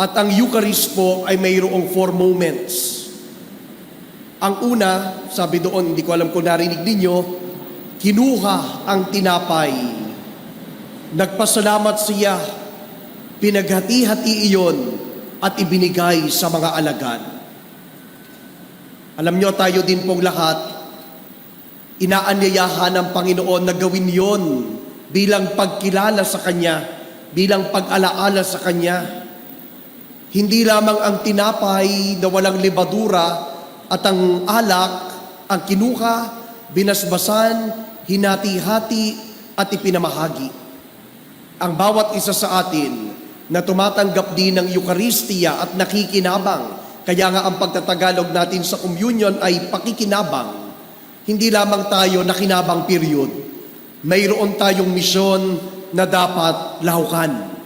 At ang Eucharist po ay mayroong 4 moments. Ang una, sabi doon, hindi ko alam kung narinig ninyo, kinuha ang tinapay. Nagpasalamat siya, pinaghati-hati iyon at ibinigay sa mga alagad. Alam nyo, tayo din pong lahat, inaanyayahan ng Panginoon na gawin yon bilang pagkilala sa Kanya, bilang pag-alaala sa Kanya. Hindi lamang ang tinapay na walang lebadura at ang alak ang kinuha, binasbasan, hinati-hati at ipinamahagi. Ang bawat isa sa atin na tumatanggap din ng Eucharistia at nakikinabang, kaya nga ang pagtatagalog natin sa communion ay pakikinabang. Hindi lamang tayo nakinabang period. Mayroon tayong misyon na dapat lahukan.